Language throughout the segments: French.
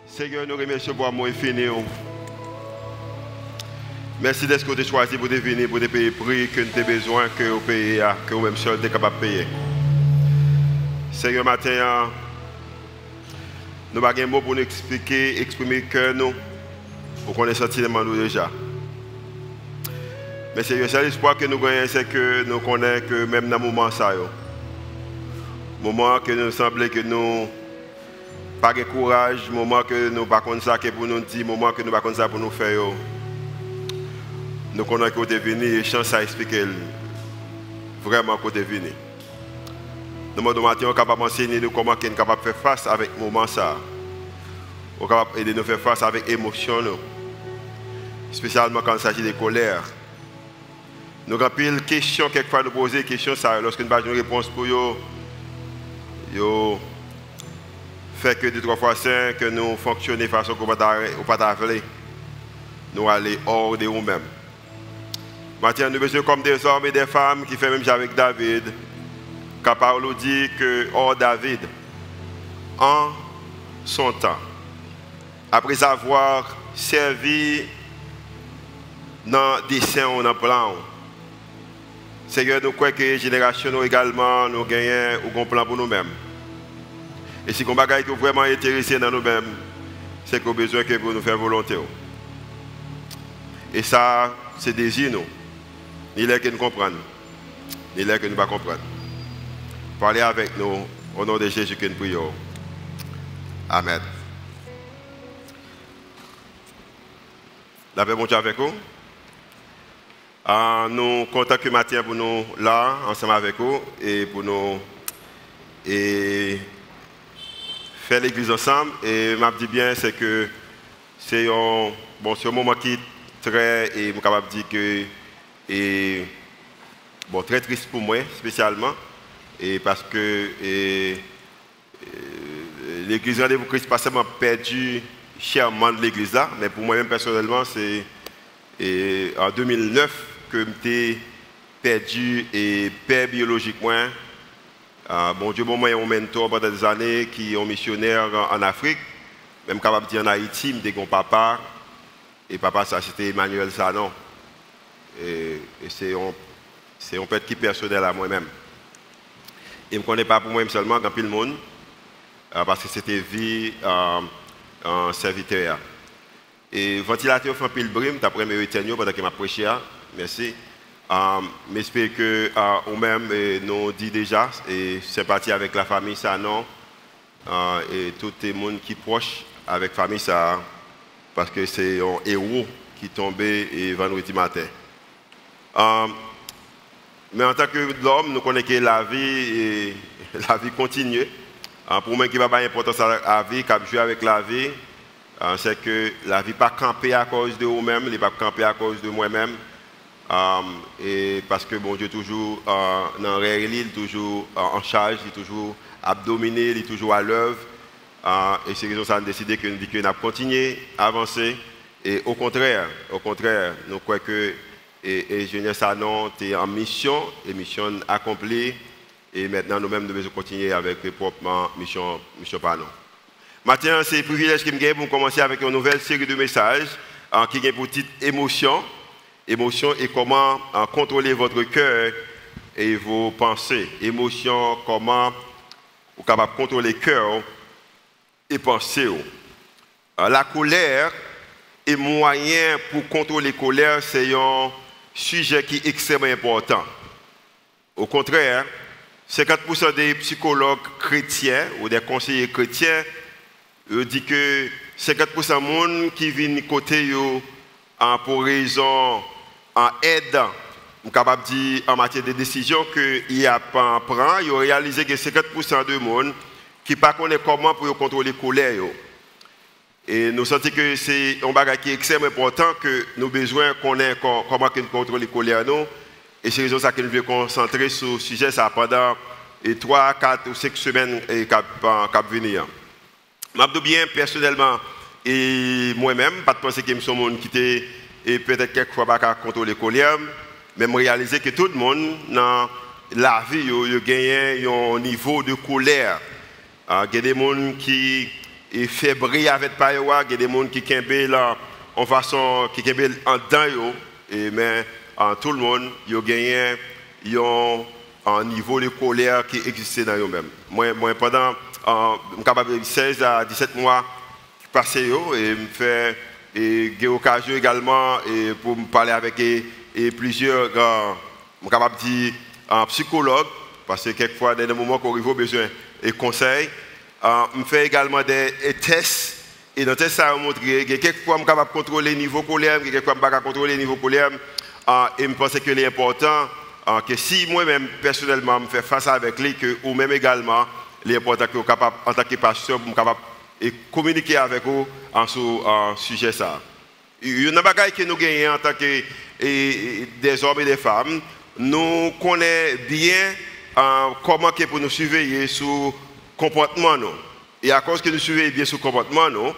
Seigneur, nous remercions pour moi infini. Merci d'être que tu as choisi pour venir, pour te payer le prix que nous avons besoin, que vous payez, que vous-même seul êtes capable de payer. Seigneur, matin, nous n'avons pas de mots pour nous exprimer que nous, pour qu'on ait senti les nous déjà. Mais Seigneur, c'est l'espoir que nous gagnons, c'est que nous connaissons que même dans le moment, moment que nous semblait que nous pas de courage, moment que nous pas comme ça pour nous dire, moment que nous pas comme ça pour nous faire. Nous connaissons que vous êtes venu et chance à expliquer vraiment que vous êtes venu. Nous sommes capables d'enseigner nous comment nous sommes capables de faire face avec ce moment. Nous sommes capables d'aider nous faire face avec l'émotion, spécialement quand il s'agit de colère. Nous avons pile questions, quelquefois nous poser des questions, lorsque nous avons une réponse pour eux, fait que 2-3 fois saint que nous fonctionnons de façon qu'on ne peut pas nous aller hors de nous-mêmes. Maintenant, nous sommes comme des hommes et des femmes qui font même avec David, capable de dire que hors David, en son temps, après avoir servi dans des dessein ou dans le plan, Seigneur, nous croyons que les générations également nous gagnent ou un plan pour nous-mêmes. Et si on est vraiment intéressé dans nous-mêmes, c'est qu'on a besoin que vous nous fassions volonté. Et ça, c'est désir nous. Ni là que nous comprenons, ni là que nous ne comprenons pas. Parlez avec nous au nom de Jésus que nous prions. Amen. La paix bon Dieu avec vous. Nous comptons que matin pour nous là, ensemble avec vous, et pour nous faire l'église ensemble. Et je dis bien, c'est que c'est un moment qui est très, et je suis capable de dire que, très triste pour moi, spécialement, et parce que l'église Rendez-vous Christ pas seulement perdu chèrement de l'église là, mais pour moi-même personnellement, c'est en 2009 que j'étais perdu et père biologiquement. Bon Dieu, moi, j'ai un mentor pendant des années qui est un missionnaire en Afrique, même capable de dire en Haïti, j'ai un papa, et papa, ça c'était Emmanuel Sanon. Et c'est un père qui est personnel à moi-même. Et je ne me connais pas pour moi-même seulement, dans le monde, parce que c'était vie en serviteur. Et ventilateur fait un pile brime, d'après mes retenues pendant que je prêché. Merci. J'espère que nous-mêmes nous dit déjà, et sympathie avec la famille Sanon, et tout le monde qui est proche avec la famille ça, parce que c'est un héros qui est tombé vendredi matin. Mais en tant que l'homme, nous connaissons que la vie continue. Pour moi qui va pas importance à la vie, qui a joué avec la vie, c'est que la vie n'est pas campée à cause de vous-même, elle n'est pas campée à cause de moi-même. Et parce que bon Dieu toujours dans la réalité, il est toujours en charge, il est toujours abdominé, il est toujours à l'œuvre. Et c'est raison ça a décidé que nous disons qu'on a continué à avancer. Et au contraire, nous croyons que l'ingénieur Sanon est en mission, et mission accomplie. Et maintenant, nous-mêmes, nous devons continuer avec les propres missions par nous. Maintenant, c'est un privilège qui me gagne pour commencer avec une nouvelle série de messages qui gagne pour titre Émotion. Émotion et comment contrôler votre cœur et vos pensées. Émotion, comment vous êtes capable de contrôler le cœur et penser. La colère est moyen pour contrôler la colère, c'est un sujet qui est extrêmement important. Au contraire, 50% des psychologues chrétiens ou des conseillers chrétiens disent que 50% des gens qui viennent côté pour raison en aide, je suis capable de dire en matière de décision qu'il y a pas prend, ils ont réalisé que 50% de monde qui ne connaissent pas comment pour contrôler la colère. Et nous sentons que c'est un bagage qui est extrêmement important, que nous avons besoin de connaître comment contrôler la colère. Et c'est raison ça que nous voulons concentrer sur ce sujet ça pendant 3, 4 ou 5 semaines qui vont venir. Je dis bien personnellement, et moi-même, pas de penser que je suis un monde qui était et peut-être quelquefois pas contrôler la colère, mais je réaliser que tout le monde dans la vie a gagné un niveau de colère. Il y a des gens qui et fait briller avec payoua, il y a des gens qui kembe là en façon qui kembe en dedans yo et mais tout le monde yo gagné un niveau de colère qui existait dans eux-mêmes. Moi pendant capable 16 à 17 mois passé yo et me fait et j'ai occasion également et pour me parler avec plusieurs capable dire psychologue parce que quelquefois dans des moments qu'on arrive besoin et conseils me fait également des tests et dans les tests ça a montré que quelquefois je suis capable de contrôler le niveau colère quelquefois je ne peux pas contrôler le niveau colère et je pense que c'est important que si moi-même personnellement je fais face avec lui que ou même également l'important que vous capable en tant que pasteur pour capable et communiquer avec vous sur un sujet ça. Il y a des choses que nous gagnons en tant que des hommes et des femmes. Nous connaissons bien comment que pour nous surveiller sur le comportement. Et à cause que nous surveillons bien sur le comportement,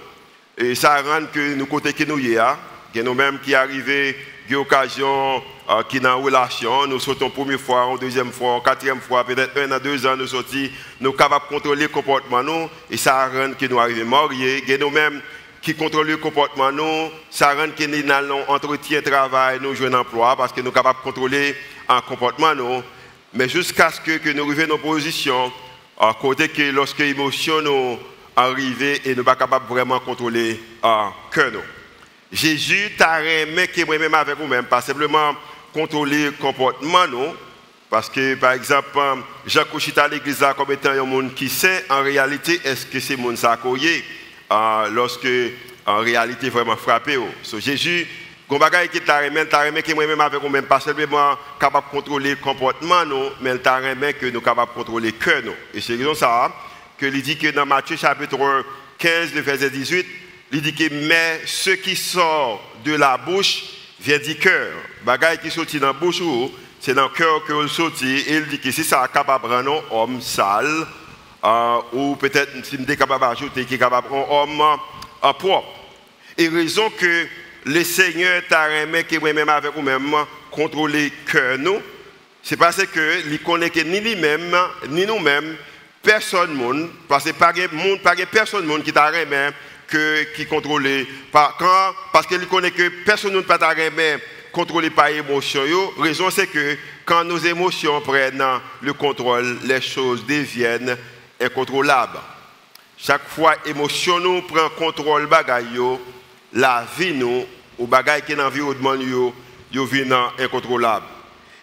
et ça rend que nous côté que nous y a, que nous-mêmes qui arrivons, qui occasion, qui dans une relation, nous sautons première fois, deuxième fois, quatrième fois, peut-être 1 à 2 ans, nous sortons, nous sommes capables de contrôler le comportement, et ça rend que nous arrivons mariés, et nous-mêmes qui contrôlent le comportement, ça rend que nous allons entretien, travail, nous jouons un emploi, parce que nous sommes capables de contrôler un comportement, mais jusqu'à ce que nous arrivions dans nos positions, à côté que lorsque les émotions nous arrivent et nous ne sommes pas capables vraiment contrôler que nous. Jésus t'a remis que moi-même avec vous-même, pas simplement contrôler le comportement, parce que par exemple, Jacques Couchita à l'église comme étant un monde qui sait, en réalité, est-ce que c'est monde ça lorsque en réalité vraiment frappé. So, Jésus, quand qui t'a remis que moi-même avec vous-même, pas simplement capable de contrôler le comportement, mais t'a remis que nous sommes capables de contrôler le cœur. Et c'est raison ça que il dit que dans Matthieu chapitre 15, le verset 18, il dit que mais ce qui sort de la bouche vient du cœur. Bagaille qui sortit dans la bouche, c'est dans le cœur que vous sortit. Et il dit que si ça est capable de rendre un homme sale, ou peut-être si nous sommes capables d'ajouter qu'il est capable de rendre un homme propre. Et raison que le Seigneur t'a remis que moi-même avec vous-même contrôler le cœur, c'est parce que il connaît que ni lui-même, ni nous-mêmes, personne, parce que pas personne qui t'a remis qui contrôle parce qu'il connaît que personne ne peut pas contrôler par émotion. Raison c'est que quand nos émotions prennent le contrôle, les choses deviennent incontrôlables. Chaque fois émotion nous prend contrôle bagaille la vie nous ou bagaille qui dans l'environnement yo devient incontrôlable.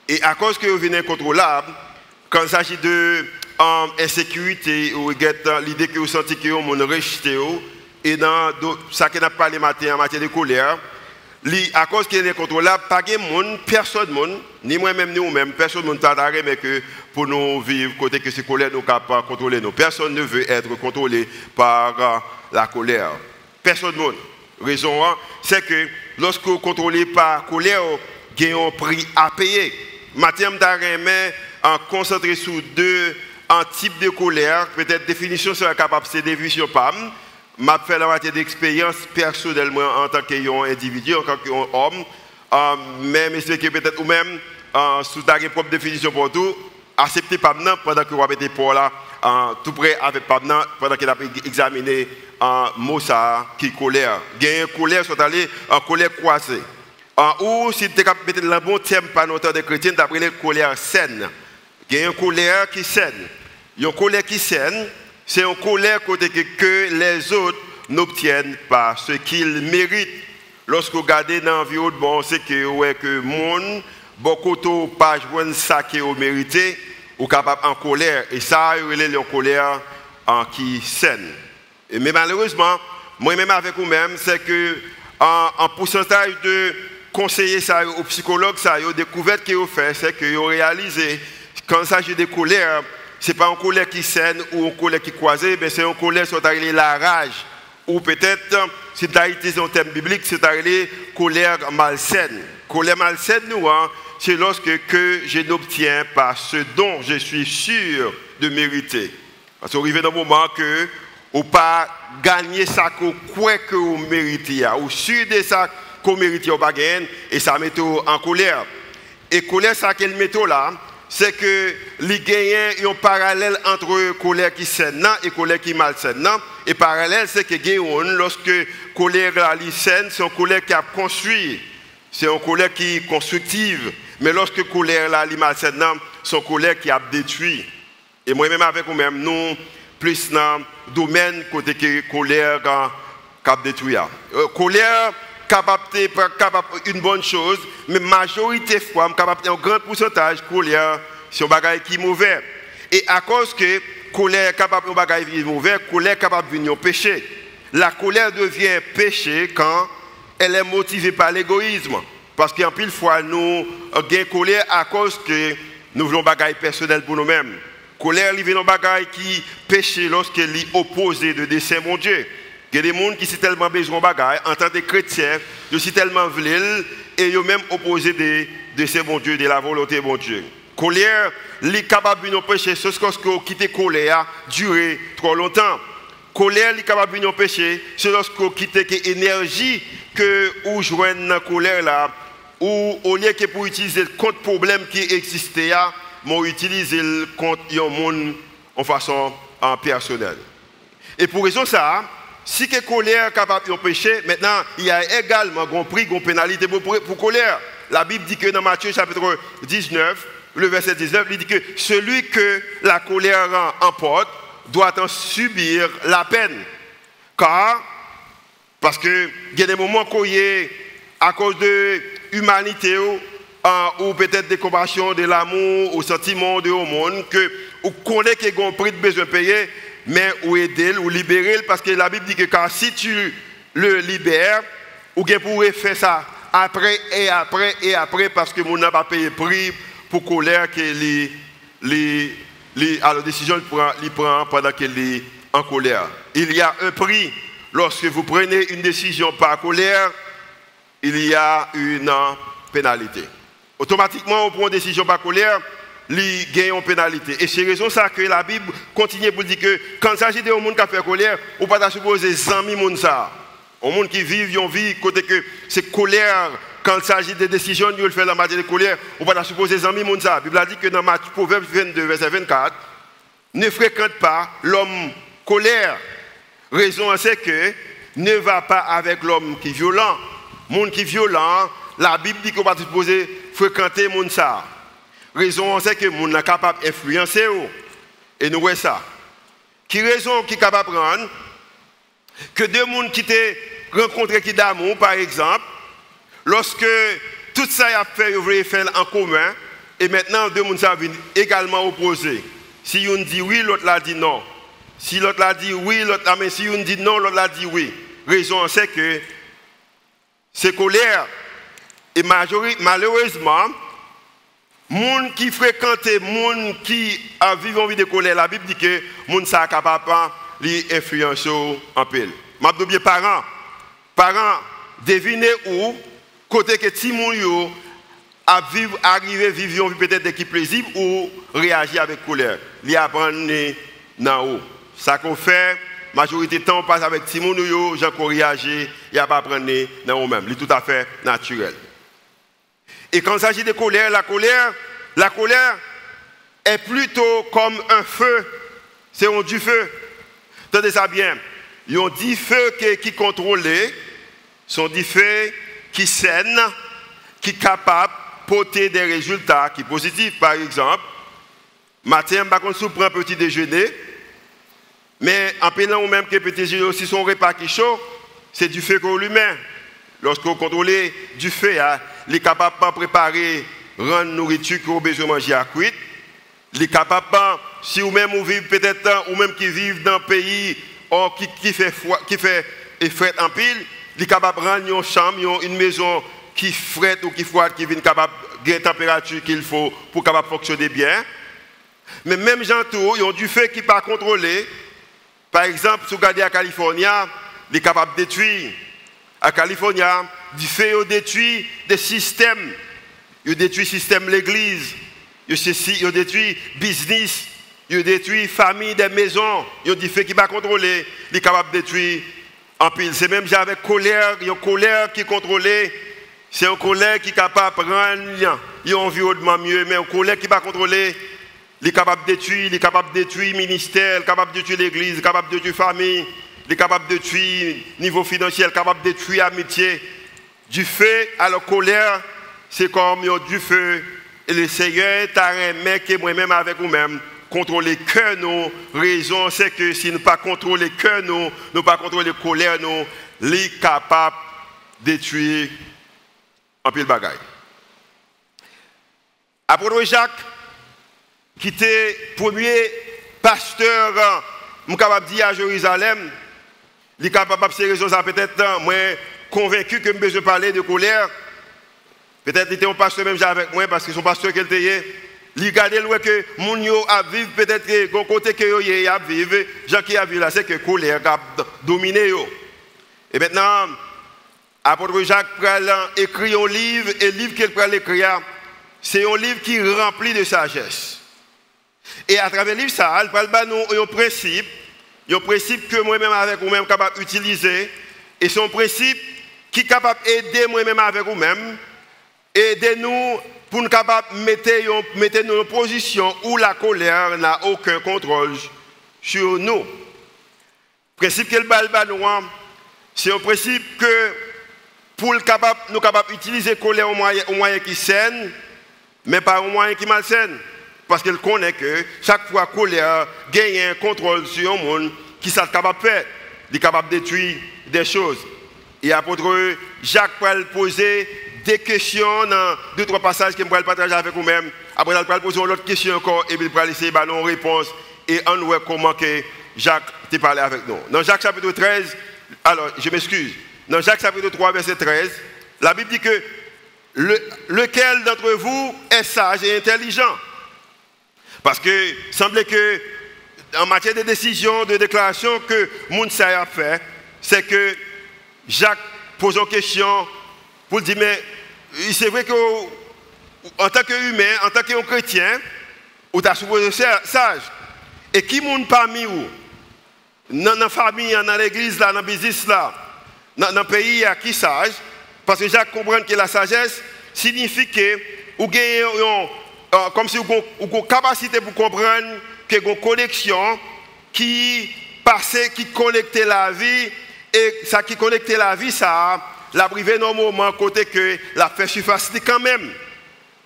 Et à cause que yo devient incontrôlable, quand il s'agit de insécurité ou l'idée que vous sentez que vous rejetez et dans ça qui n'a pas parlé matin en matière de colère, à cause qu'il est incontrôlable, pas de monde, personne, ni moi-même, ni vous-même, personne ne t'a mais que pour nous vivre, côté que ces colères nous capables de contrôler nous. Personne ne veut être contrôlé par la colère. Personne ne. Raison, c'est que lorsque vous contrôlez par la colère, vous avez un prix à payer. Matin, je en concentrer sur deux types de colère. Peut-être définition sera capable de définition pas. Je fait la matière d'expérience personnellement en tant qu'individu, en tant qu'homme, mais c'est que peut-être ou même sous ta propre définition pour tout, accepter pas maintenant pendant que vous avez été pour là, tout près avec pas maintenant pendant qu'il a examiné un mot ça qui colère. Gagner colère sont allés en colère croisée. Ou si tu es peut-être le bon terme par notre de chrétien, tu as pris la colère saine. Gagner une colère qui saine. Une colère qui saine. C'est une colère que les autres n'obtiennent pas ce qu'ils méritent. Lorsque vous regardez dans l'environnement, c'est que le monde, beaucoup de pas joindre ça que vous méritez, ou capable en colère. Et ça, il y a une colère qui saine. Mais malheureusement, moi-même avec vous-même, c'est que en pourcentage de conseillers ça, aux psychologues, ça, ils ont découvert qu'ils ont fait, c'est qu'ils ont réalisé, quand il s'agit de colère, ce n'est pas une colère qui saine ou une colère qui croisée, mais c'est une colère qui est la rage. Ou peut-être, si tu as utilisé un terme biblique, c'est la colère malsaine. Colère malsaine, c'est lorsque je n'obtiens pas ce dont je suis sûr de mériter. Parce qu'on arrive dans un moment que ou pas gagner ça qu'on croit que vous méritez, ou sûr de ça qu'on mérite, ou pas gagner, et ça met en colère. Et colère, ça qu'elle met là, c'est que les gagnants ont un parallèle entre colère qui saine et colère qui malsaine. Et parallèle, c'est que lorsque colère est saine, c'est une colère qui a construit. C'est une colère qui est constructive. Mais lorsque colère est malsaine, c'est une colère qui a détruit. Et moi-même avec vous-même, nous, plus dans le domaine côté que colère qui a détruit. Colère capable une bonne chose, mais majorité fois, capable un grand pourcentage colère, c'est un bagage qui est mauvais. Et à cause que colère capable un bagage qui est mauvais, colère capable de venir péché. La colère devient péché quand elle est motivée par l'égoïsme. Parce qu'en pile fois, nous avons colère à cause que nous voulons bagage personnel pour nous-mêmes. Colère, il vient un bagage qui péché lorsqu'elle est opposée de dessein mon Dieu. Il y a des gens qui sont tellement besoin de bagaille, en tant que chrétiens, ils sont tellement vils et ils sont même opposés de ce bon Dieu, de la volonté de bon Dieu. Colère, les capables de nous pécher, c'est ce qu'on quitte colère, durer trop longtemps. Colère, les capables de nous pécher, c'est lorsqu'on quitte l'énergie que vous joignez dans la colère là, ou au lieu que pour utiliser le contre problème qui existait, mais utiliser le contre un monde en façon personnelle. Et pour raison ça, si que colère est capable de pécher, maintenant, il y a également un prix, une pénalité pour colère. La Bible dit que dans Matthieu chapitre 19, le verset 19, il dit que celui que la colère emporte doit en subir la peine. Parce que il y a des moments où il y a, à cause de l'humanité ou peut-être des compassions, de l'amour, au sentiment de au monde, que vous connaissez qu'il y a un prix de besoin de payer, mais ou aider, ou libérer, parce que la Bible dit que quand si tu le libères, ou bien pourrais faire ça après et après et après, parce que mon n'a pas payé prix pour colère que la décision il prend pendant qu'il est en colère. Il y a un prix. Lorsque vous prenez une décision par colère, il y a une pénalité. Automatiquement, on prend une décision par colère, il gagne une pénalité. Et c'est raison ça que la Bible continue pour dire que quand il s'agit de gens qui fait colère, on ne peut pas supposer 100 000 personnes ça. Un monde qui vit, une vie, côté que c'est colère, quand il s'agit de décisions, il fait la matière de colère, on ne peut pas supposer 100 000 personnes ça. La Bible a dit que dans Proverbe 22, verset 24, ne fréquente pas l'homme colère. Raison c'est que ne va pas avec l'homme qui est violent. Monde qui est violent, la Bible dit qu'on ne peut pas supposer fréquenter monde ça. Raison c'est que monde est capable d'influencer. Et nous voyons ça. Qui raison qui est capable de prendre que deux personnes qui t'ont rencontré qui d'amour, par exemple, lorsque tout ça a fait, ils veulent faire en commun, et maintenant deux personnes viennent également opposés. Si on dit oui, l'autre l'a dit non. Si l'autre l'a dit oui, l'autre l'a dit, mais si on dit non, l'autre l'a dit oui. Raison c'est que c'est colère. Et malheureusement, gens qui fréquentent, gens qui vivent en vie de colère, la Bible dit que les gens sont capables d'influencer en pile. Je dis parents, devinez où, côté que si les arrivent à vivre une vie peut-être qui plaisir ou réagir avec colère. Ils apprennent dans haut. Ça qu'on fait, la majorité du temps, on passe avec Timon, gens qui réagissent, ils ne pas apprendre dans eux-mêmes. C'est tout à fait naturel. Et quand il s'agit de colère, la colère est plutôt comme un feu. C'est du feu. Tenez ça bien. Il y a 10 feux qui contrôlent, sont 10 feux qui saignent, qui sont capables de porter des résultats qui sont positifs. Par exemple, matin, par contre, si on prend un petit déjeuner, mais en peine ou même que petit déjeuner aussi son repas qui est chaud, c'est du feu qu'on lui met. Lorsqu'on contrôle du feu, il est capable de préparer, rendre nourriture qu'on a besoin de manger à cuite. Il est capable, si vous même vous vivez peut-être, ou même qui vivent dans un pays qui fait fret en pile, il est capable de rendre une chambre, une maison qui frette ou qui froide, qui vient capable de la température qu'il faut pour capable fonctionner bien. Mais même gens tout, ils ont du feu qui n'est pas contrôlé. Par exemple, si vous regardez à Californie, il est capable de détruire. À Californie, du fait il détruit des systèmes. Il détruit le système de l'église. Il détruit le business. Il détruit la famille, des maisons. Il dit fait qui va contrôler. Il est capable de détruire en pile. C'est même avec colère. Il y a une colère qui est contrôlée. C'est une colère qui est capable de prendre un environnement mieux, mais un colère qui va contrôler, il est capable de détruire, il est capable de détruire le ministère, il est capable de détruire l'église, il est capable de détruire la famille, il est capable de détruire le niveau financier, il est capable de détruire l'amitié. Du feu à la colère, c'est comme du feu. Et le Seigneur t'a remis que moi-même avec vous-même, contrôler le cœur, nos raisons, c'est que si nous ne pas contrôler le cœur, nous ne pas contrôler la colère, nous sommes capables de détruire un peu de bagaille. Apôtre Jacques, qui était premier pasteur, je suis capable de dire à Jérusalem, il est capable de ces raisons, ça peut-être, moi, convaincu que je besoin de parler de colère. Peut-être qu'il était un pasteur même avec moi, parce que son pasteur qu'il était, il regardait que mon yo a vivre, peut-être que le côté que yo a vivre, gens qui a vu là, c'est que la colère a dominé yo. Et maintenant, apôtre Jacques a écrit un livre, et le livre qu'il a écrit, c'est un livre qui est rempli de sagesse. Et à travers le livre, ça, il parle de un principe que moi-même avec vous-même capable d'utiliser, et c'est un principe qui est capable d'aider moi-même avec vous-même, aider nous pour nous capables de mettre nous en position où la colère n'a aucun contrôle sur nous. Le principe que le balbanois, c'est un principe que pour nous capables d'utiliser la colère au moyen qui saine, mais pas au moyen qui malsaine. Parce qu'il connaît que chaque fois que la colère gagne un contrôle sur un monde, qui est capable de faire, il est capable de détruire des choses. Et apôtre Jacques va poser des questions dans 2-3 passages que je vais partager avec vous-même. Après, il va poser une autre question encore et il va essayer de donner une réponse. Et on voit comment que Jacques t'a parlé avec nous. Dans Jacques chapitre 13, alors je m'excuse. Dans Jacques chapitre 3, verset 13, la Bible dit que lequel d'entre vous est sage et intelligent? Parce que il semblait que en matière de décision, de déclaration que Mounsa a fait, c'est que Jacques pose une question pour dire, mais c'est vrai qu'en tant qu'humain, en tant que chrétien, on t'a supposé sage. Et qui monde parmi vous, dans la famille, dans l'église, dans le business, dans le pays, qui est sage? Parce que Jacques comprend que la sagesse signifie que vous gagnez comme si vous avez une capacité pour comprendre que vous avez une connexion qui passait, qui connectait la vie, et ça qui connectait la vie, ça la privé normalement côté que la fait surface quand même.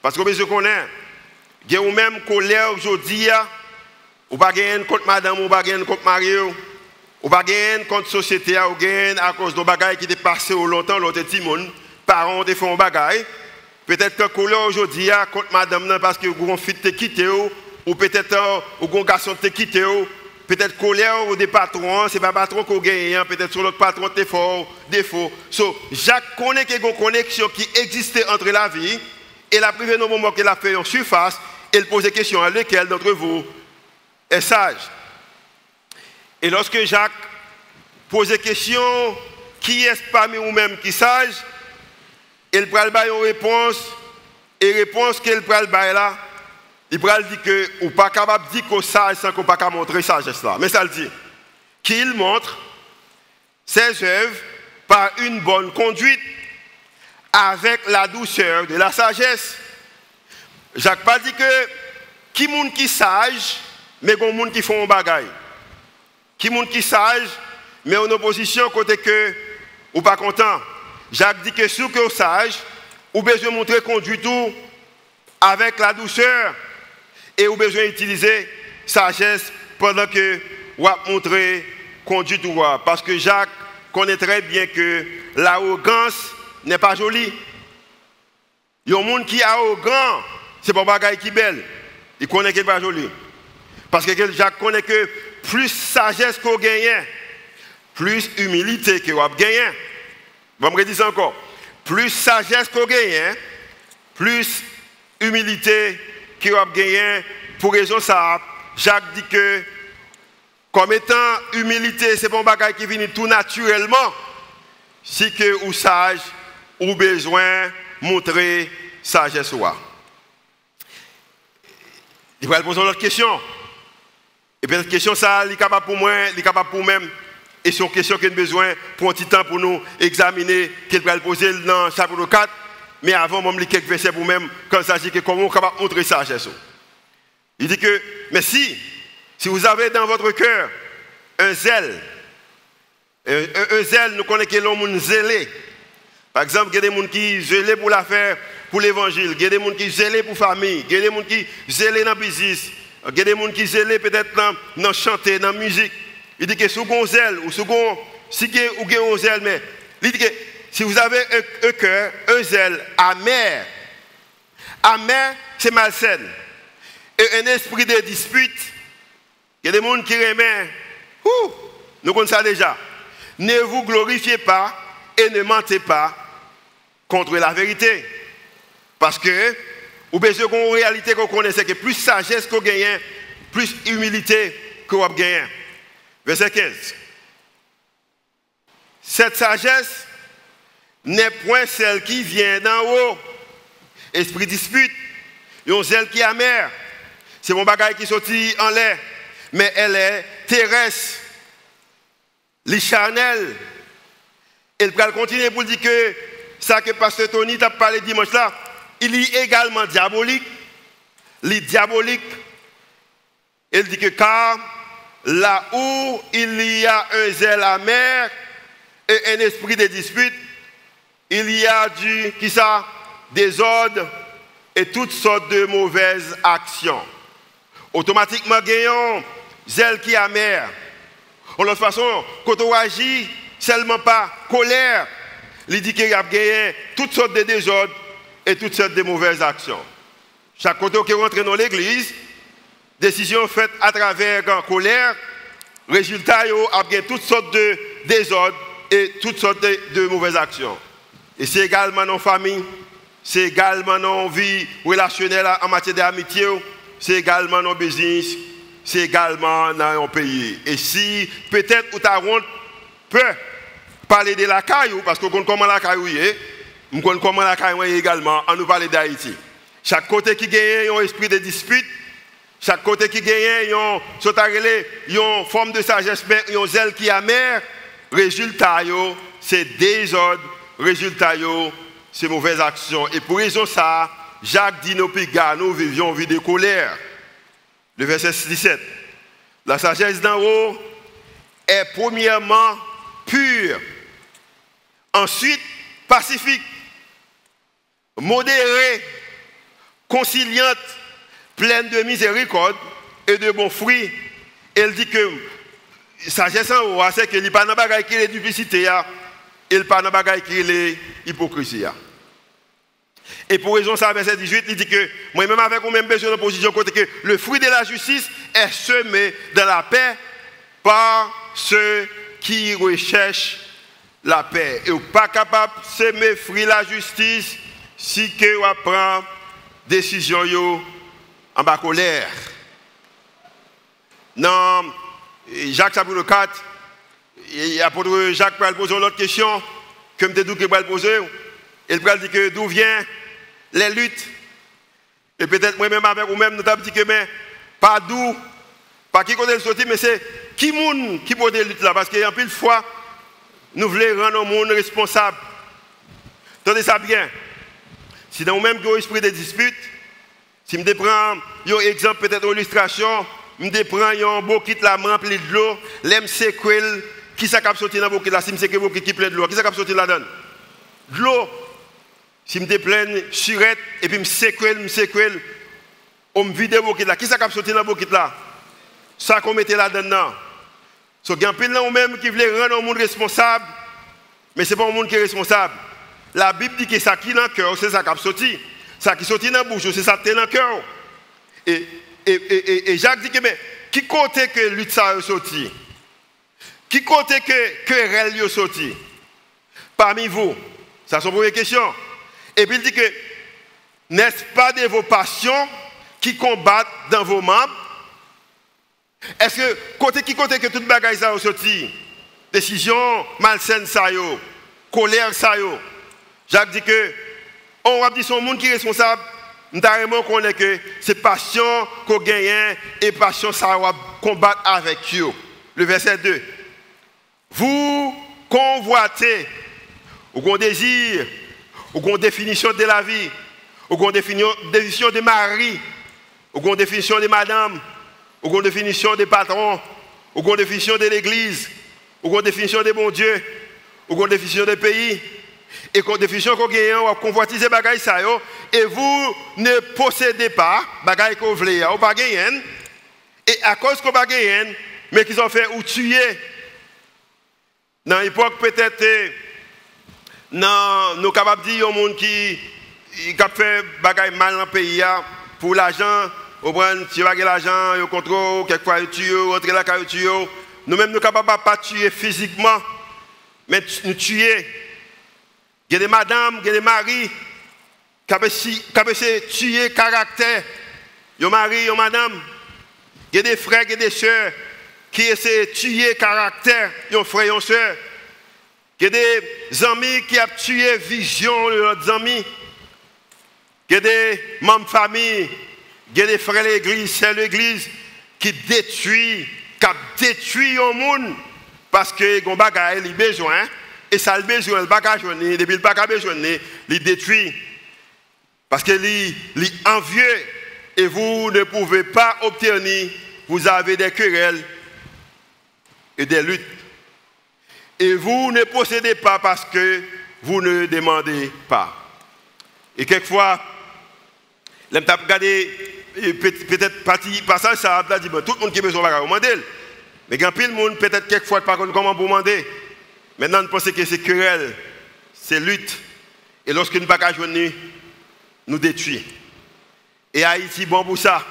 Parce que je connais, il y a même colère aujourd'hui, ou pas gagner contre madame, ou pas gagner contre Mario, ou pas gagner contre la société, ou gagner à cause de bagailles qui étaient passés au longtemps, l'autre petit monde, parents ont fait un bagaille. Peut-être que colère aujourd'hui contre madame parce que vous fille te quitté ou peut-être un garçon te quitté peut-être colère ou des patrons, c'est pas patron qu'on gagne, peut-être sur l'autre patron t'es fort, défaut. So, Jacques connaît qu'il y a une connexion qui existait entre la vie et la privée au moment qu'elle a fait en surface, elle pose des questions à lequel d'entre vous est sage. Et lorsque Jacques pose des questions, qui est parmi vous-même qui est sage? Il prend une réponse, et réponse qu'il prend là, il prend dit que ou pas capable de dire qu'on sage sans qu'on pas capable montrer sagesse là. Mais ça le dit qu'il montre ses œuvres par une bonne conduite avec la douceur de la sagesse. Jacques pas dit que qui monde qui sage, mais qu'on monde qui font un bagaille. Qui monde qui sage, mais en opposition côté que ou pas content. Jacques dit que si vous êtes sage, vous avez besoin de montrer conduite tout avec la douceur et vous avez besoin d'utiliser sagesse pendant que vous montrez conduite tout. Parce que Jacques connaît très bien que l'arrogance n'est pas jolie. Il y a un monde qui est arrogant, ce n'est pas un bagage qui est belle. Il connaît qu'il n'est pas joli. Parce que Jacques connaît que plus sagesse qu'on gagne, plus humilité qu'on gagne. Je vais me redire encore. Plus sagesse qu'on gagne, plus humilité qu'on gagne. Pour raison ça, Jacques dit que comme étant humilité, c'est pas un bagage qui vient tout naturellement. Si que ou sage, ou besoin montrer sagesse. Il va poser une autre question. Et puis cette question, ça, il est capable pour moi, il est capable pour moi-même. Et c'est une question qui a besoin pour un petit temps pour nous examiner, qu'il va poser dans chapitre 4. mais avant, je vais lire quelques versets pour même, quand il s'agit de comment on peut montrer sagesse. Il dit que, mais si vous avez dans votre cœur un zèle, un zèle, nous connaissons que l'homme zélé. Par exemple, il y a des gens qui sont zélés pour l'affaire, pour l'évangile. Il y a des gens qui sont zélés pour la famille. Il y a des gens qui sont zélés dans le business. Il y a des gens qui sont zélés peut-être dans chanter, dans la musique. Il dit que si vous avez un zèle, ou si vous avez un zèle, mais il dit que si vous avez un cœur, un zèle amer, c'est malsain. Et un esprit de dispute, il y a des gens qui remettent, nous connaissons ça déjà. Ne vous glorifiez pas et ne mentez pas contre la vérité. Parce que, ou bien en réalité qu'on connaît, c'est que plus sagesse qu'on gagne, plus humilité qu'on gagne. Verset 15. Cette sagesse n'est point celle qui vient d'en haut. Esprit dispute, une celle qui est amère. C'est mon bagage qui sortit en l'air, mais elle est terrestre, les charnel. Elle va continuer pour dire que ça que Pasteur Tony t'a parlé dimanche là, il est également diabolique. Les diaboliques, elle dit que car là où il y a un zèle amer et un esprit de dispute, il y a du désordre et toutes sortes de mauvaises actions. Automatiquement, gagnons zèle qui est amer. De l'autre façon, quand on agit, seulement pas colère, il dit qu'il y a gagné toutes sortes de désordres et toutes sortes de mauvaises actions. Chaque côté qui rentre dans l'église, décision faite à travers la colère, résultat, il y a gagné toutes sortes de désordres et toutes sortes de mauvaises actions. Et c'est également dans la famille, c'est également dans la vie relationnelle en matière d'amitié, c'est également dans le business, c'est également dans un pays. Et si peut-être vous avez peur parler de la caillou, parce que vous connaissez comment la caillou est, vous connaissez comment la caillou est également, on nous parle d'Haïti. Chaque côté qui gagne un esprit de dispute, chaque côté qui gagne une forme de sagesse, un zèle qui est amer, résultat, c'est désordre, résultat, c'est mauvaises actions. Et pour raison ça, Jacques dit nos pigas, nous vivions une vie de colère. Le verset 17. La sagesse d'en haut est premièrement pure, ensuite pacifique, modérée, conciliante, pleine de miséricorde et de bons fruits. Elle dit que sagesse en haut, c'est qu'il n'y a pas de bagaille qui est duplicité, il n'y a pas de bagaille qui est hypocrisie. Et pour raison ça, verset 18, il dit que moi-même avec moi-même besoin de position côté que le fruit de la justice est semé dans la paix par ceux qui recherchent la paix. Et vous n'êtes pas capable de semer le fruit de la justice si vous prenez décision en bas colère. Dans Jacques chapitre 4, l'apôtre Jacques va poser une autre question que je vais va poser. Il va dire que d'où viennent les luttes. Et peut-être moi-même avec vous-même, nous avons dit que mais, pas d'où, pas qui côté le sorti, mais c'est qui moun qui pose des luttes là. Parce qu'il y a un peu de fois, nous voulons rendre le monde responsable. Tenez ça bien. Si dans vous-même vous avez un esprit de dispute, si je prends un exemple, peut-être une illustration, je prends un bouquet là, rempli de l'eau, l'aime séquelle, qui s'est sorti dans le bouquet là, si je sais que bouquet qui plein de l'eau, qui s'est sorti là-dedans? De l'eau. Si je me pleine surette et puis je séquelle, on me vide le bouquet là. Qui s'est sorti dans le bouquet là? Ça qu'on mettait là-dedans. So, il y a un peu de gens même qui veulent rendre le monde responsable, mais ce n'est pas le monde qui est responsable. La Bible dit que ça qui est dans le cœur, c'est ça qui a sorti. Ça qui est sorti dans la bouche, c'est ça qui est dans le cœur. Et Jacques dit que, mais qui côté que lutte ça a sorti? Qui côté que querelle a sorti? Parmi vous. Ça, c'est la première question. Et puis il dit que, n'est-ce pas de vos passions qui combattent dans vos membres? Est-ce que, côté que toute bagaille ça a sorti? Décision malsaine ça yo, colère ça yo. Jacques dit que, on va dire son monde qui est responsable, nous avons connaît que c'est passion qu'on gagne et passion ça va combattre avec eux. Le verset 2. Vous convoitez, ou qu'on désire, ou une définition de la vie, ou une définition de mari, ou une définition de madame, ou une définition de patron, ou une définition de l'église, ou une définition de bon Dieu, ou une définition de pays, et une définition qu'on gagne, ou convoitiser bagaille ça yo, et vous ne possédez pas bagaille qu'on voulait, ou pas gagner, et à cause qu'on pas gagner, mais qu'ils ont fait ou tuer. Dans l'époque peut-être, nous sommes capables de dire au monde qui a fait bagaille mal dans le pays pour l'argent, si vous avez l'argent, vous contrôlez, quelquefois vous tuez, vous rentrez là, vous tuez. Nous-mêmes, nous sommes capables de pas tuer physiquement, mais nous tuer. Il y a des madames, il y a des maris qui ont tuer le caractère. Il y a des maris, il y a des madames. Il y a des frères, il y a des sœurs qui essaient de tuer le caractère. Il y a des frères, il y a des sœurs. Il y a des amis qui ont tué la vision de leurs amis. Il y a des membres de famille, il y a des frères de l'église, c'est l'église qui détruit le monde parce que les bagages ont besoin. Et ça a besoin, le bagage, depuis le bagage besoin, il détruit. Parce qu'il est envieux et vous ne pouvez pas obtenir, vous avez des querelles et des luttes. Et vous ne possédez pas parce que vous ne demandez pas. Et quelquefois, les gens regardent peut-être passage ça a dit tout le monde qui a besoin de demander. Mais quand pile monde peut-être quelquefois pas comment vous demander. Maintenant nous pensons que c'est querelle, c'est lutte. Et lorsque nous ne pas joindre nous détruit. Et Haïti bon pour ça.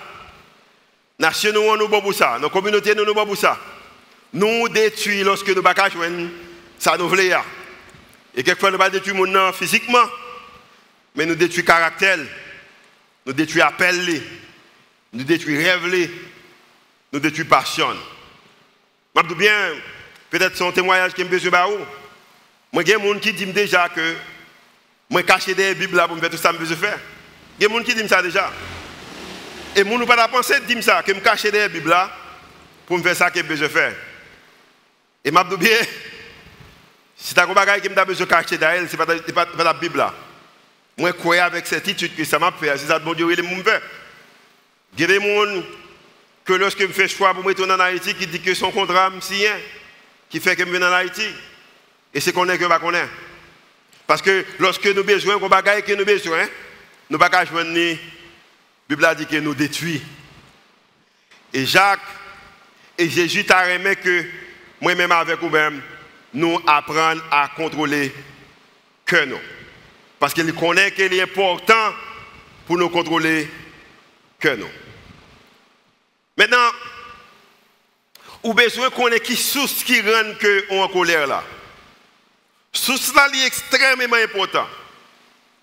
Nation nous bon pour ça, nos communautés nous bon pour ça. Nous détruit lorsque nous ne pas joindre ça nous voulons. Et quelquefois nous ne pas détruire monde physiquement, mais nous détruit caractère. Nous détruisons appel, nous détruisons rêve, nous détruisons passion. Je dis bien, peut-être son témoignage qui me besoin de vous. Moi, il y a des gens qui disent déjà que je cache des Bibles pour me faire tout ça que je besoin faire. Il y a des gens qui disent ça déjà. Et moi, nous pas penser de dire ça, que je cache des Bibles pour me faire ça que je besoin faire. Et je dis bien, si tu as un bagage qui me besoin de cacher derrière, ce n'est pas la Bible là. Moi, je crois avec certitude que ça m'a fait. C'est ça que bon Dieu, il me fait. Il y a des gens que lorsque je fais choix pour me retourner en Haïti, qui dit que son contrat me signe, qui fait que je viens en Haïti. Et c'est qu'on est que je ne connais pas. Parce que lorsque nous avons besoin, qu'on bagaille que nous avons besoin, nous ne pouvons pas joindre. La Bible a dit que nous détruit. Et Jacques et Jésus t'a remis que moi-même avec vous-même, nous apprenons à contrôler que nous. Parce qu'il connaît qu'il est important pour nous contrôler que nous. Maintenant, ou besoin qu'on ait qui source qui rend que on en colère là. Source là est extrêmement important.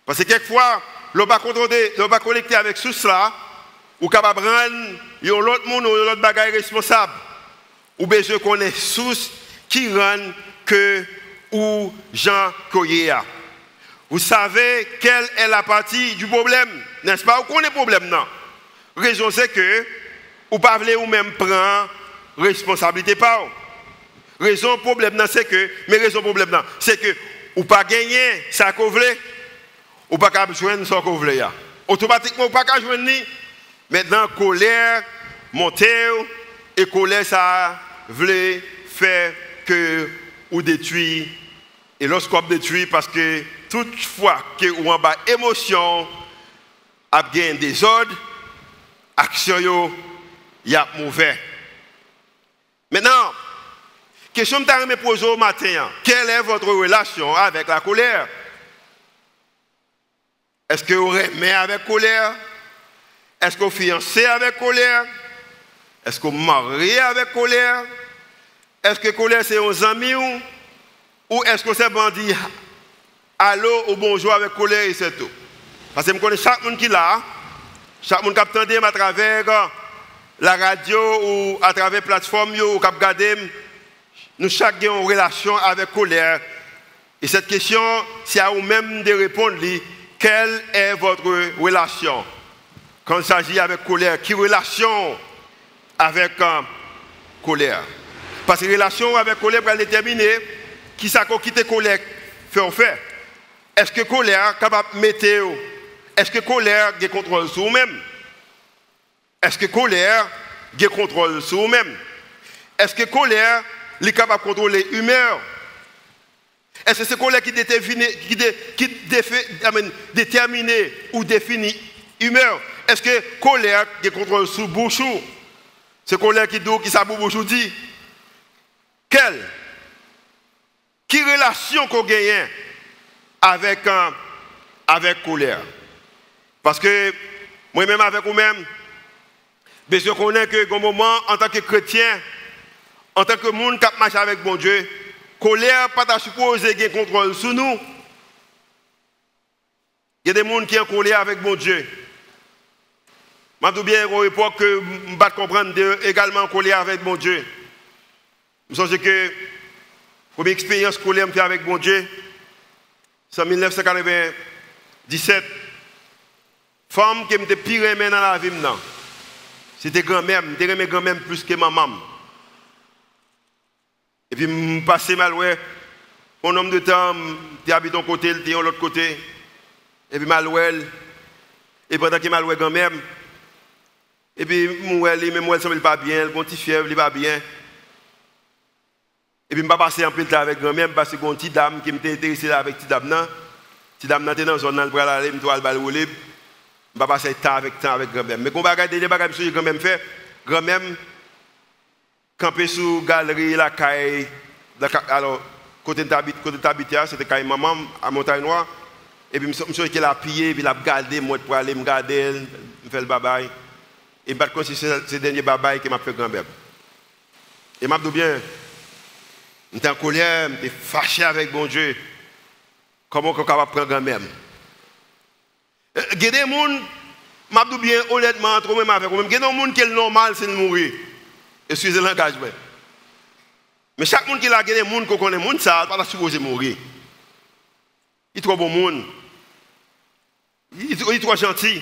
Parce que quelquefois, l'on va contrôler, l'on va connecter avec source là, ou capable rendre l'autre monde ou l'autre bagaille responsable. Ou besoin qu'on ait source qui rend que ou Jean Koyea. Vous savez quelle est la partie du problème, n'est-ce pas? Vous connaissez le problème, non? Raison c'est que vous ne pouvez pas ou même prendre responsabilité par. Raison problème, c'est que, mais raison problème, c'est que vous ne pouvez pas gagner ça que vous voulez, ou pas joindre ça que vous voulez. Automatiquement, vous ne pouvez pas joindre. Maintenant, colère, monter, et colère, ça voulait faire que vous détruisez. Et lorsqu'on détruit, parce que toutefois que vous avez des émotions, vous avez des ordres, action, il y a mauvais. Maintenant, question que je me pose au matin, quelle est votre relation avec la colère? Est-ce que vous aimez avec colère? Est-ce que vous fiancez avec colère? Est-ce que vous mariez avec colère? Est-ce que colère c'est aux amis ou est-ce que c'est bandit allô ou bonjour avec colère et c'est tout? Parce que je connais chaque monde qui est là, chaque monde qui a entendu à travers la radio ou à travers la plateforme ou qui a regardé, nous chacun avons une relation avec colère. Et cette question, c'est à vous-même de répondre, quelle est votre relation? Quand il s'agit avec colère, quelle relation avec colère? Parce que la relation avec colère va déterminer qui ça quitte colère fait. Est-ce que colère est capable de mettre? Est-ce que colère a contrôle sur vous-même? Est-ce que colère a contrôle sur vous-même? Est-ce que colère est capable de contrôler l'humeur? Est-ce que c'est colère qui détermine ou définit l'humeur? Est-ce que colère a contrôle sur bouchou? C'est colère qui dit, qui ça bouchou dit? Quelle? Qui relation qu'on gagne avec colère? Parce que moi-même avec vous-même, je connais que au moment, en tant que chrétien, en tant que monde qui marche avec bon Dieu, colère pas ta supposé qu'il y ait contrôle sur nous. Il y a des gens qui sont en colère avec bon Dieu. Je dis bien à l'époque que je ne comprendre également en colère avec bon Dieu. Je pense que la première expérience colère que j'ai avec bon Dieu, c'est en 1997. Femme qui me pire aimée dans la vie, c'était grand-mère, je aimais grand-mère plus que maman. Et puis, je passais mal, ouais. Un homme de temps, tu habites d'un côté, tu es de l'autre côté. Et puis, mal, ouais. Et pendant que mal, ouais, grand-mère. Et puis, moi, elle semble pas bien, elle a un petit fièvre, elle pas bien. Et puis, je passais un peu de temps avec grand-mère, parce que une petite dame qui m'était intéressée avec petite dame. Petite dame était dans la zone, elle pourrait aller, je vais aller rouler. Je vais passer temps avec grand-mère. Mais quand on regarde les bagages que grand-mère fait, grand-mère camper sous la galerie, la caille. Alors, côté d'habiter, c'était caille maman à Montagne Noire. Et puis, je me suis dit qu'elle a pillé, puis elle a gardé, moi, pour aller me garder, me faire le babaye. Et par contre, c'est ce dernier babaye qui m'a fait grand-mère. Et m'a dit bien, j'étais en colère, j'étais fâché avec bon Dieu. Comment on est capable de prendre grand-mère? Il y a des gens, je dis bien honnêtement, entre moi avec moi, il y a des gens qui sont normal, c'est de mourir. Excusez l'engagement. Mais chaque monde qui a des gens qui connaît, monde ça, pas supposé mourir. Il est trop bon monde. Il est trop gentil.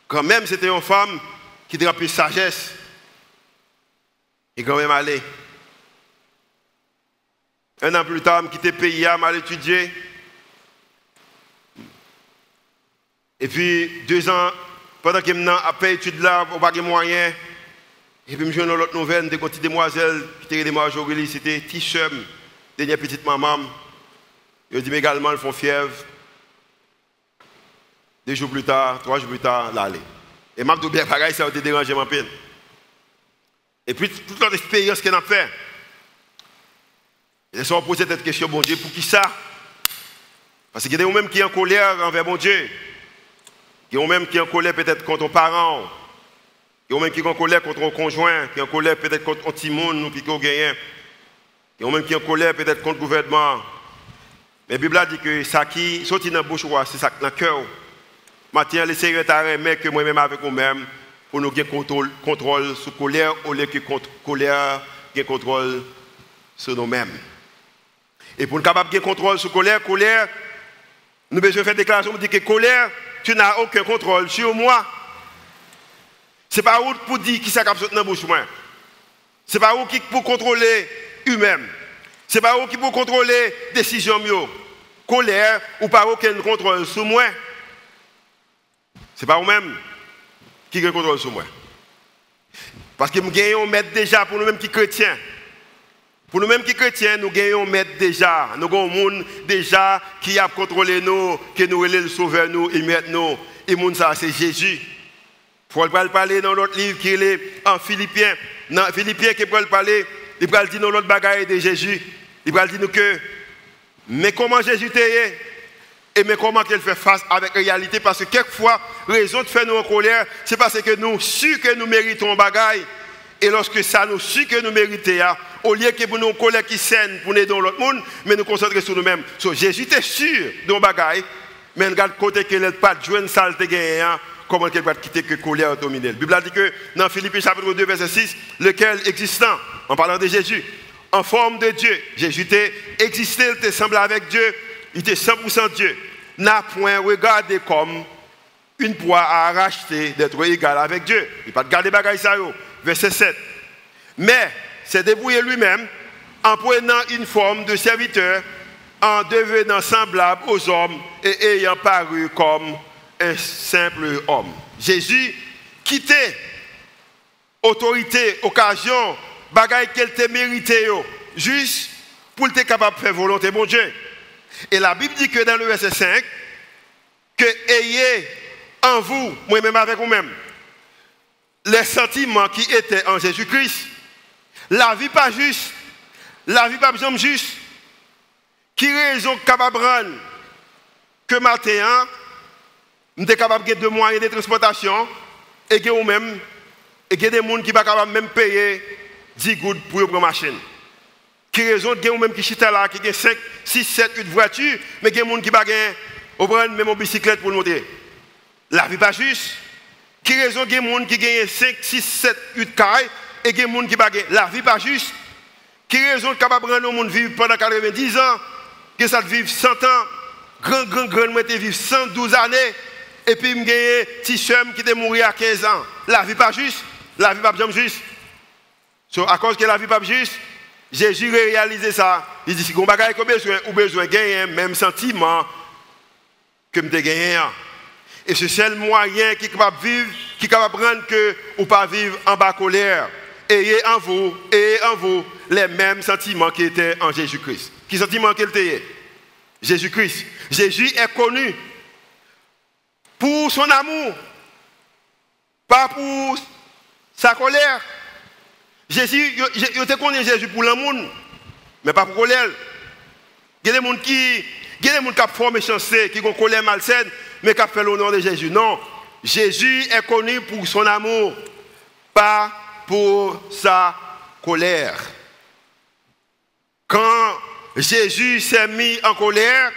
Quand même, c'était une femme qui a remplie de sagesse. Et quand même allé. Un an plus tard, je quitté le pays, je mal étudié. Et puis, 2 ans, pendant que je suis à faire études là, je n'ai pas de moyens. Et puis, je suis dans l'autre nouvelle, des petites demoiselles qui étaient Marjorie, c'était Tichum, dernière petite maman. Ils dit également, ils font fièvre. 2 jours plus tard, 3 jours plus tard, là, allez. Et je bien pareil, ça a été dérangé ma peine. Et puis, toute notre expérience qu'on a fait, ils se sont posé cette question, bon Dieu, pour qui ça? Parce qu'il y a des gens qui sont en colère envers bon Dieu. Il y a des gens qui sont en colère peut-être contre un parent. Il y a des gens qui sont en colère contre un conjoint, qui sont en colère peut-être contre un petit monde qui ont gagné. Il y a des gens qui sont en colère peut-être contre le gouvernement. Mais la Bible a dit que ça qui sortit dans la bouche, c'est ça dans le cœur. Maintenant, le Seigneur t'a remis que moi-même avec nous-mêmes, pour nous avoir contrôle sur la colère, au lieu que colère ait contrôle sur nous-mêmes. Et pour nous capable de contrôle sur la colère, nous devons faire une déclaration pour dire que colère, tu n'as aucun contrôle sur moi. Ce n'est pas où pour dire qui ça capte dans la bouche. Ce n'est pas où qui pour contrôler lui-même. Ce n'est pas où qui pour contrôler les décisions. Colère ou pas aucun contrôle sur moi. Ce n'est pas vous-même qui a contrôle sur moi. Parce que nous gagnons maître déjà pour nous-mêmes qui chrétiens. Pour nous-mêmes qui chrétiens, nous gagnons maître déjà. Nous avons un monde déjà qui a contrôlé nous, qui nous relève le sauveur nous et maître nous. Et le monde ça, c'est Jésus. Il faut parler dans l'autre livre qui est en Philippiens. Dans Philippiens qui peut parler, il peut dire dans l'autre bagaille de Jésus. Il peut dire que, mais comment Jésus t'est et mais comment qu'elle fait face avec la réalité? Parce que quelquefois, raison de faire nous en colère, c'est parce que nous su que nous méritons bagaille. Et lorsque ça nous su que nous méritons, au lieu que pour nous colère qui saigne pour nous dans l'autre monde, mais nous concentrer sur nous-mêmes. So, Jésus était sûr de bagaille, mais regarde côté qu'il n'a pas de joindre saleté gagnant, comment qu'elle va quitter que colère domine. La Bible a dit que dans Philippiens chapitre 2 verset 6, lequel existant, en parlant de Jésus, en forme de Dieu, Jésus était existé, il était semblé avec Dieu, il était 100% Dieu, n'a point regardé comme une proie à racheter d'être égal avec Dieu. Il n'a pas gardé bagaille ça. Verset 7. Mais c'est débrouillé lui-même en prenant une forme de serviteur, en devenant semblable aux hommes et ayant paru comme un simple homme. Jésus quittait autorité, occasion, bagaille qu'elle te mérité, juste pour être capable de faire volonté de bon Dieu. Et la Bible dit que dans le verset 5, que ayez en vous, moi-même avec vous-même, les sentiments qui étaient en Jésus-Christ. La vie pas juste, la vie pas besoin juste. Qui raison capable de rendre que matin, nous sommes capables de moyens de transportation et que nous-mêmes, et que des gens qui ne sont pas capables même payer 10 gouttes pour une machine. Qui raison que nous-mêmes qui chita là, qui ont 5, 6, 7, 8 voitures, mais que des gens qui ne sont pas même en bicyclette pour le monter. La vie pas juste. Qui raison que des gens qui ont 5, 6, 7, 8 cailles et que des gens qui ne sont pas la vie pas juste. Qui raison capable de rendre le monde vivre pendant 90 ans, que ça vivre 100 ans, grand, moi te vivre 112 années, et puis me gagner petit chum qui est mort à 15 ans. La vie pas juste, la vie pas bien juste. So, à cause que la vie pas juste, Jésus a réalisé ça. Il dit si vous avez besoin de gagner même sentiment que vous avez gagné. Et c'est le seul moyen qui est capable de vivre, qui est capable de rendre que vous ne pas vivre en bas colère. Ayez en vous les mêmes sentiments qui étaient en Jésus-Christ. Quels sentiments qu'il était? Jésus-Christ. Jésus est connu pour son amour, pas pour sa colère. Jésus, je te connais Jésus pour l'amour, mais pas pour la colère. Il y a des gens qui ont formé méchanceté, qui ont colère malsaine, mais qui ont fait l'honneur de Jésus. Non, Jésus est connu pour son amour, pas pour sa colère. Quand Jésus s'est mis en colère,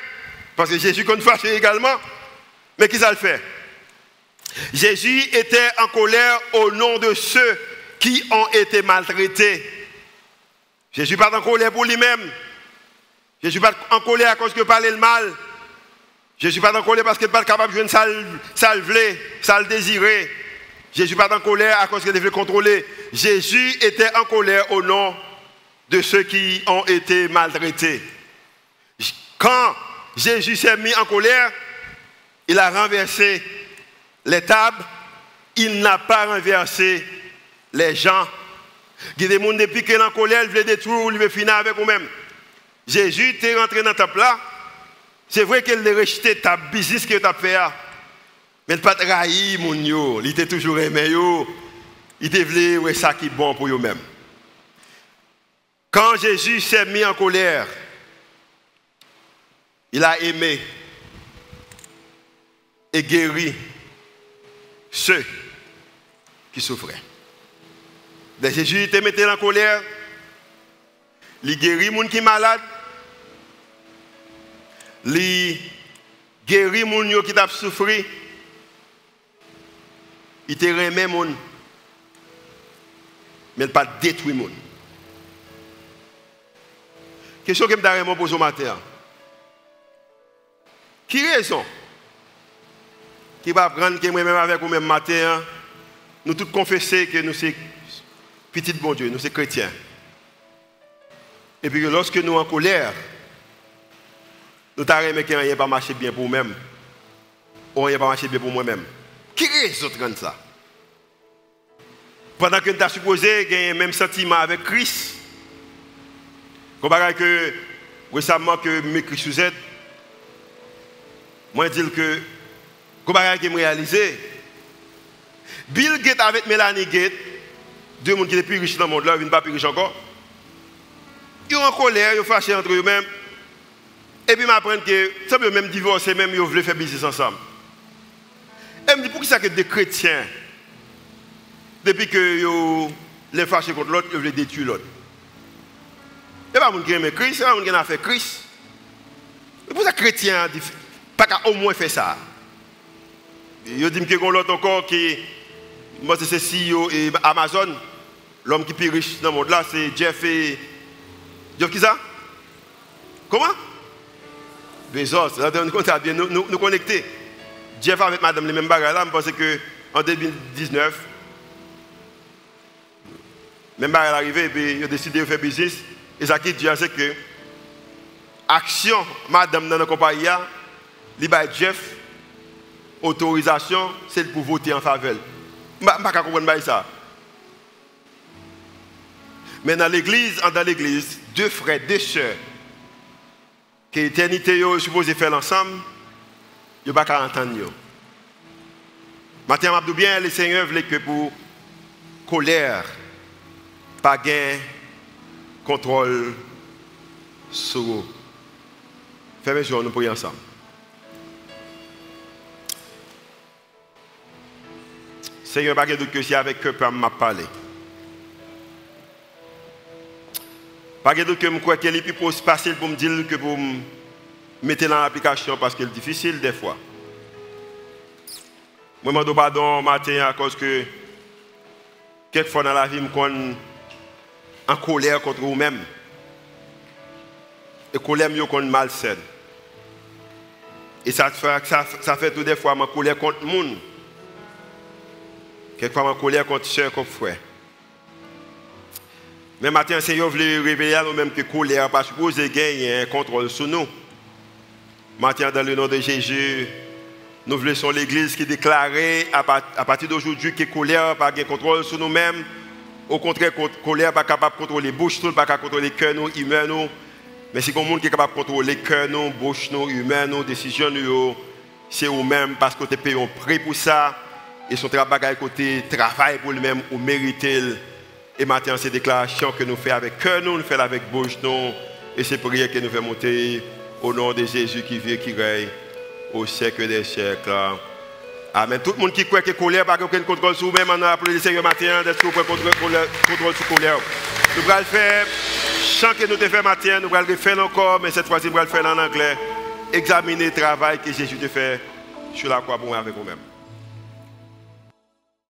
parce que Jésus compte fâché également, mais qui ça le fait? Jésus était en colère au nom de ceux qui ont été maltraités. Jésus n'est pas en colère pour lui-même. Jésus n'est pas en colère à cause qu'il parlait le mal. Jésus n'est pas en colère parce qu'il n'est pas capable de jouer ça le désirer. Jésus n'est pas en colère à cause qu'il devait contrôler. Jésus était en colère au nom de ceux qui ont été maltraités. Quand Jésus s'est mis en colère, il a renversé les tables, il n'a pas renversé les gens. Il y a des gens depuis qu'il est en colère, il veut détruire, il veut finir avec vous-même. Jésus est rentré dans le temple là. C'est vrai qu'il a rejeté ta business que tu as fait. Mais il n'a pas trahi mon yo. Il était toujours aimé yo. Il était voulu ouais, ça qui est bon pour eux-mêmes. Quand Jésus s'est mis en colère, il a aimé et guéri ceux qui souffraient. Dès Jésus était mis en colère, il guérit les gens qui sont malades, il guérit les gens qui ont souffert, il te remet les gens, mais il n'a pas détruit les gens. Question que je me pose au matin. Qui raison? Qui va prendre que moi-même avec vous même matin, nous tous confesser que nous sommes petits bon Dieu, nous sommes chrétiens. Et puis lorsque nous sommes en colère, nous t'arrêtons que rien pas marché bien pour nous-mêmes. Ou rien pas marché bien pour moi-même. Qui raison de ça? Pendant que nous avons supposé gagner le même sentiment avec Christ, comparé que récemment que mes Christ sous aide, moi je dis que comparé que je réalisé, Bill Gates avec Melanie Gates, deux personnes qui sont plus riches dans le monde, là, ils ne sont pas plus riches encore. Ils sont en colère, ils sont fâchés entre eux-mêmes. Et puis ils m'apprennent que, ça peut même divorcer, même ils veulent faire business ensemble. Et ils me disent, pour qui ça que des chrétiens, depuis que les fâchés contre l'autre, ils veulent détruire l'autre. Il n'y a pas de gens qui aiment Christ, il n'y a pas de gens qui ont fait Christ. Et pour ça, les chrétiens, pas qu'à au moins faire ça. Ils disent que l'autre encore qui, moi c'est CEO et Amazon, l'homme qui est plus riche dans le monde là, c'est Jeff et... Jeff qui ça? Comment? Bezos, nous connecter. Jeff avec madame les mêmes bagages là, je pense qu'en 2019, même bagages arrivé et puis ils ont décidé de faire business. Et ça qui dit c'est que action, madame dans la compagnie, li ba Jeff, autorisation, c'est pour voter en faveur. Je ne peux pas comprendre ça. Mais dans l'église, deux frères, deux sœurs, que l'éternité est supposée faire ensemble, ils ne peuvent pas entendre. Maintenant, je dis bien, le Seigneur veut que pour colère, pas gain, contrôle sur vous. Fermez les yeux, nous prions ensemble. Seigneur, pas de doute que c'est avec eux que m'a parlé. Pas de doute que je crois qu'il est plus facile pour me dire que pour me mettre dans l'application parce que c'est difficile des fois. Moi, je demande pardon matin à cause que quelquefois dans la vie, je suis en colère contre vous-même. Et colère, je suis malsaine. Et ça fait tout des fois ma colère contre le monde. Quelquefois ma colère contre soeur comme frère. Mais maintenant, le Seigneur veut révéler à nous-mêmes que la colère n'est pas supposée gagner un contrôle sur nous. Maintenant, dans le nom de Jésus, nous voulons l'Église qui déclare à partir d'aujourd'hui que la colère n'a pas de contrôle sur nous-mêmes. Au contraire, la colère n'est pas capable de contrôler les bouches, pas capable de contrôler les cœurs, nous, humains. Nous. Mais si quelqu'un qui est capable de contrôler les cœurs, nous, bouches, nous, humains, nous, décisions, c'est vous-même parce que vous payez un prix pour ça. Et son travail côté travail pour lui-même, ou mériter. Et maintenant, c'est déclaration que nous faisons avec cœur, nous faisons avec bouche, nous. Et c'est prière que nous faisons monter au nom de Jésus qui vit et qui règne au siècle des siècles. Amen. Tout le monde qui croit que la colère n'a pas aucun contrôle sur vous-même, on a appelé le Seigneur matin d'être sous contrôle sur la colère. Nous allons faire, chant que nous avons fait matin, nous allons le faire encore, mais cette fois-ci, nous allons le faire en anglais. Examiner le travail que Jésus te fait sur la croix pour moi avec vous-même.